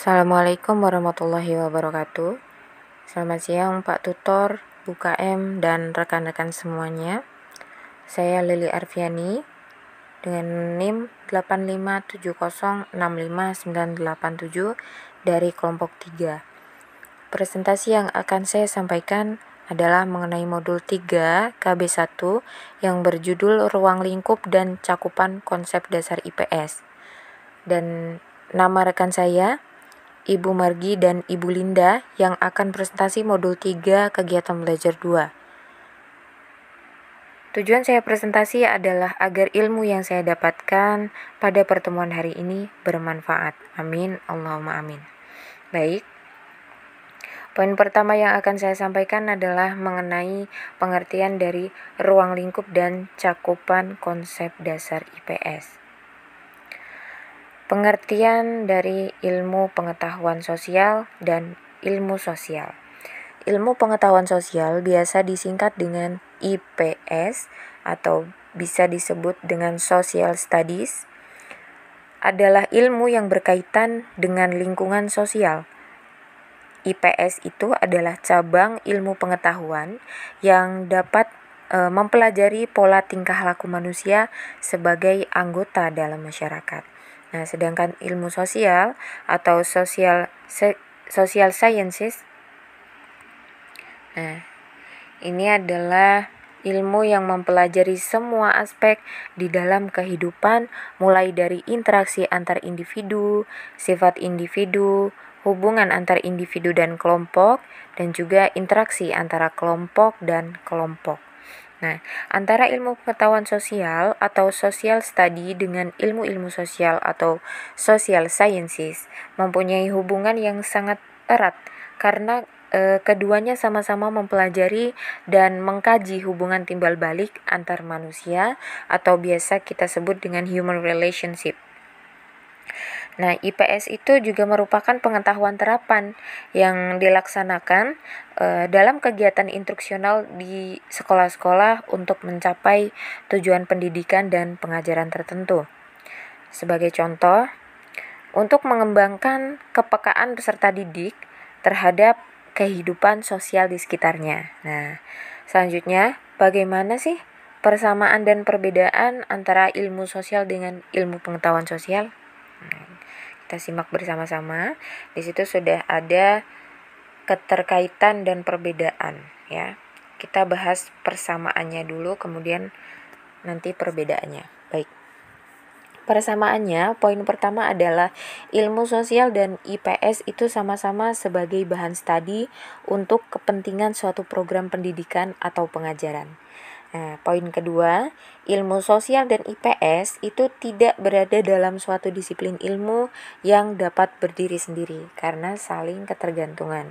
Assalamualaikum warahmatullahi wabarakatuh. Selamat siang Pak Tutor, Bu KM, dan rekan-rekan semuanya. Saya Lili Arfiani dengan NIM 857065987 dari kelompok 3. Presentasi yang akan saya sampaikan adalah mengenai modul 3 KB1 yang berjudul Ruang Lingkup dan Cakupan Konsep Dasar IPS. Dan nama rekan saya Ibu Margi dan Ibu Linda yang akan presentasi modul 3 kegiatan belajar 2. Tujuan saya presentasi adalah agar ilmu yang saya dapatkan pada pertemuan hari ini bermanfaat. Amin, Allahumma amin. Baik. Poin pertama yang akan saya sampaikan adalah mengenai pengertian dari ruang lingkup dan cakupan konsep dasar IPS. Pengertian dari ilmu pengetahuan sosial dan ilmu sosial. Ilmu pengetahuan sosial biasa disingkat dengan IPS atau bisa disebut dengan Social Studies, adalah ilmu yang berkaitan dengan lingkungan sosial. IPS itu adalah cabang ilmu pengetahuan yang dapat mempelajari pola tingkah laku manusia sebagai anggota dalam masyarakat. Nah, sedangkan ilmu sosial atau social sciences, ini adalah ilmu yang mempelajari semua aspek di dalam kehidupan, mulai dari interaksi antar individu, sifat individu, hubungan antar individu dan kelompok, dan juga interaksi antara kelompok dan kelompok. Nah, antara ilmu pengetahuan sosial atau social study dengan ilmu-ilmu sosial atau social sciences mempunyai hubungan yang sangat erat karena keduanya sama-sama mempelajari dan mengkaji hubungan timbal balik antar manusia atau biasa kita sebut dengan human relationship. Nah, IPS itu juga merupakan pengetahuan terapan yang dilaksanakan dalam kegiatan instruksional di sekolah-sekolah untuk mencapai tujuan pendidikan dan pengajaran tertentu. Sebagai contoh, untuk mengembangkan kepekaan peserta didik terhadap kehidupan sosial di sekitarnya. Nah, selanjutnya, bagaimana sih persamaan dan perbedaan antara ilmu sosial dengan ilmu pengetahuan sosial? Kita simak bersama-sama. Di situ sudah ada keterkaitan dan perbedaan, ya. Kita bahas persamaannya dulu, kemudian nanti perbedaannya. Baik. Persamaannya, poin pertama adalah ilmu sosial dan IPS itu sama-sama sebagai bahan studi untuk kepentingan suatu program pendidikan atau pengajaran. Nah, poin kedua, ilmu sosial dan IPS itu tidak berada dalam suatu disiplin ilmu yang dapat berdiri sendiri karena saling ketergantungan.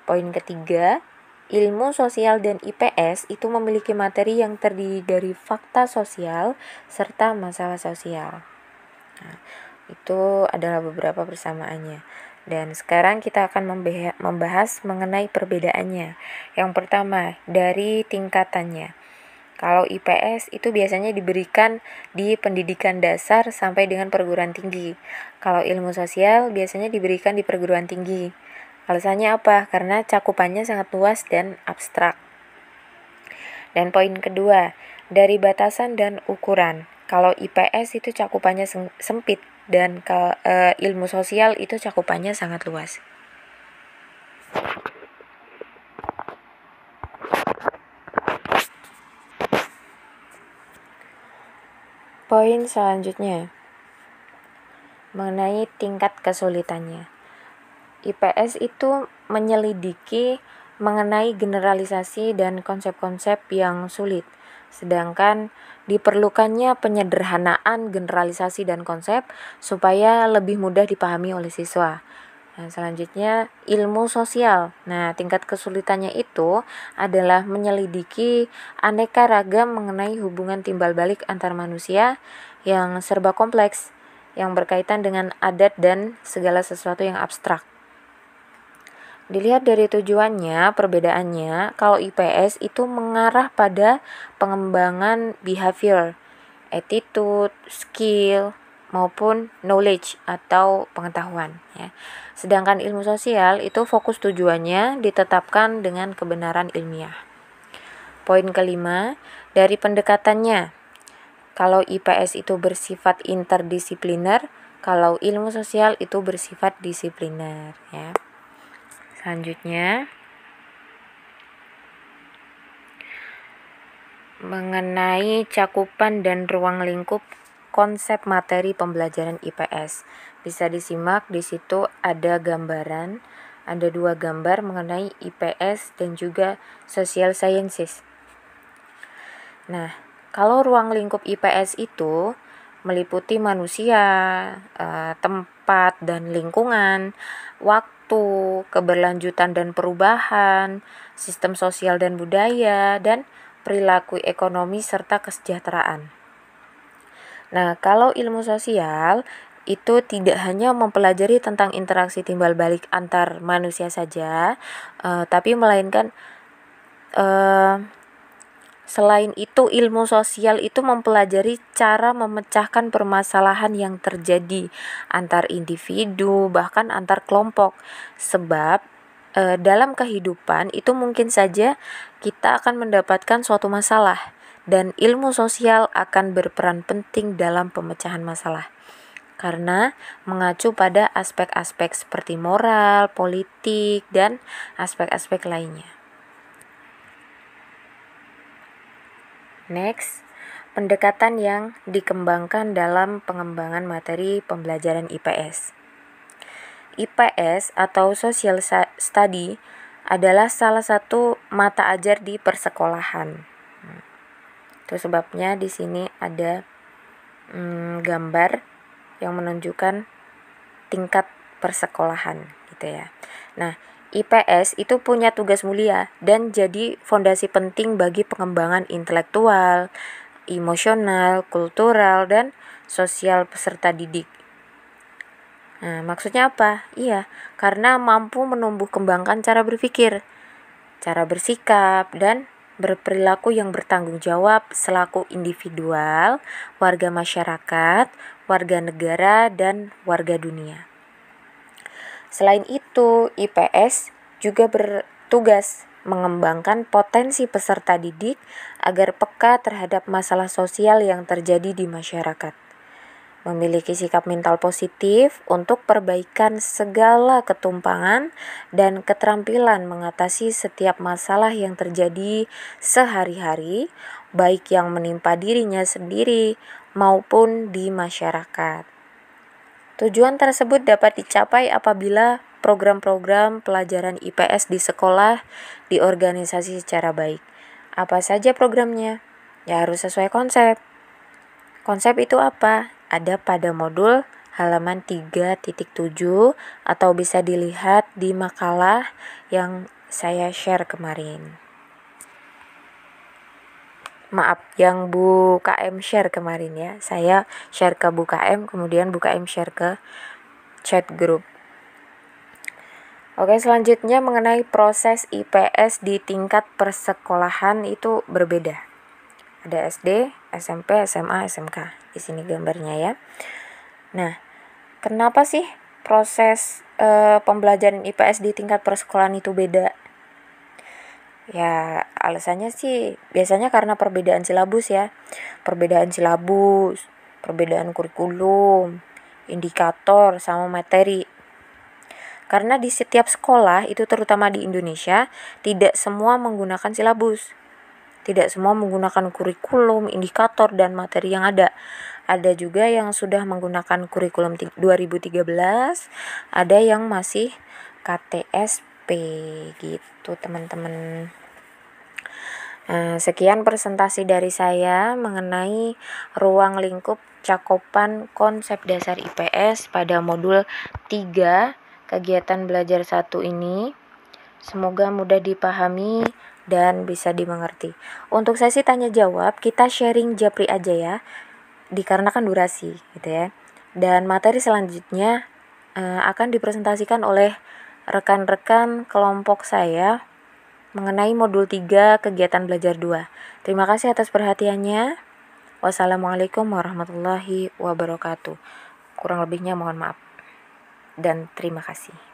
Poin ketiga, ilmu sosial dan IPS itu memiliki materi yang terdiri dari fakta sosial serta masalah sosial. Nah, itu adalah beberapa persamaannya. Dan sekarang kita akan membahas mengenai perbedaannya. Yang pertama, dari tingkatannya. Kalau IPS itu biasanya diberikan di pendidikan dasar sampai dengan perguruan tinggi. Kalau ilmu sosial biasanya diberikan di perguruan tinggi. Alasannya apa? Karena cakupannya sangat luas dan abstrak. Dan poin kedua, dari batasan dan ukuran. Kalau IPS itu cakupannya sempit dan ilmu sosial itu cakupannya sangat luas. Poin selanjutnya mengenai tingkat kesulitannya. IPS itu menyelidiki mengenai generalisasi dan konsep-konsep yang sulit, sedangkan diperlukannya penyederhanaan generalisasi dan konsep supaya lebih mudah dipahami oleh siswa. Nah, selanjutnya ilmu sosial. Nah, tingkat kesulitannya itu adalah menyelidiki aneka ragam mengenai hubungan timbal balik antar manusia yang serba kompleks, yang berkaitan dengan adat dan segala sesuatu yang abstrak. Dilihat dari tujuannya, perbedaannya, kalau IPS itu mengarah pada pengembangan behavior, attitude, skill, maupun knowledge atau pengetahuan ya. Sedangkan ilmu sosial itu fokus tujuannya ditetapkan dengan kebenaran ilmiah. Poin kelima, dari pendekatannya. Kalau IPS itu bersifat interdisipliner, kalau ilmu sosial itu bersifat disipliner ya. Selanjutnya mengenai cakupan dan ruang lingkup konsep materi pembelajaran IPS. Bisa disimak di situ ada gambaran, ada 2 gambar mengenai IPS dan juga social sciences. Nah, kalau ruang lingkup IPS itu meliputi manusia, tempat dan lingkungan, waktu, keberlanjutan dan perubahan, sistem sosial dan budaya, dan perilaku ekonomi serta kesejahteraan. Nah, kalau ilmu sosial itu tidak hanya mempelajari tentang interaksi timbal balik antar manusia saja, tapi melainkan selain itu ilmu sosial itu mempelajari cara memecahkan permasalahan yang terjadi antar individu bahkan antar kelompok. Sebab dalam kehidupan itu mungkin saja kita akan mendapatkan suatu masalah dan ilmu sosial akan berperan penting dalam pemecahan masalah karena mengacu pada aspek-aspek seperti moral, politik, dan aspek-aspek lainnya. Next, pendekatan yang dikembangkan dalam pengembangan materi pembelajaran IPS. IPS atau Social Study adalah salah satu mata ajar di persekolahan. Itu sebabnya di sini ada gambar yang menunjukkan tingkat persekolahan gitu ya. Nah, IPS itu punya tugas mulia dan jadi fondasi penting bagi pengembangan intelektual, emosional, kultural, dan sosial peserta didik. Nah, maksudnya apa? Iya, karena mampu menumbuh kembangkan cara berpikir, cara bersikap, dan berperilaku yang bertanggung jawab selaku individual, warga masyarakat, warga negara, dan warga dunia. Selain itu, IPS juga bertugas mengembangkan potensi peserta didik agar peka terhadap masalah sosial yang terjadi di masyarakat. Memiliki sikap mental positif untuk perbaikan segala ketumpangan dan keterampilan mengatasi setiap masalah yang terjadi sehari-hari, baik yang menimpa dirinya sendiri maupun di masyarakat. Tujuan tersebut dapat dicapai apabila program-program pelajaran IPS di sekolah diorganisasi secara baik. Apa saja programnya? Ya harus sesuai konsep. Konsep itu apa? Ada pada modul halaman 3.7 atau bisa dilihat di makalah yang saya share kemarin. Maaf, yang Bu KM share kemarin ya. Saya share ke Bu KM, kemudian Bu KM share ke chat group. Oke, selanjutnya mengenai proses IPS di tingkat persekolahan itu berbeda. Ada SD, SMP, SMA, SMK. Di sini gambarnya ya. Nah, kenapa sih proses pembelajaran IPS di tingkat persekolahan itu beda? Ya, alasannya sih biasanya karena perbedaan silabus ya. Perbedaan silabus, perbedaan kurikulum, indikator, sama materi. Karena di setiap sekolah, itu terutama di Indonesia, tidak semua menggunakan silabus. Tidak semua menggunakan kurikulum, indikator, dan materi yang ada. Ada juga yang sudah menggunakan kurikulum 2013, ada yang masih KTSP gitu teman-teman. Sekian presentasi dari saya mengenai ruang lingkup cakupan konsep dasar IPS pada modul 3 kegiatan belajar 1 ini. Semoga mudah dipahami dan bisa dimengerti. Untuk sesi tanya jawab, kita sharing japri aja ya, dikarenakan durasi gitu ya. Dan materi selanjutnya akan dipresentasikan oleh rekan-rekan kelompok saya mengenai modul 3 kegiatan belajar 2. Terima kasih atas perhatiannya. Wassalamualaikum warahmatullahi wabarakatuh. Kurang lebihnya mohon maaf dan terima kasih.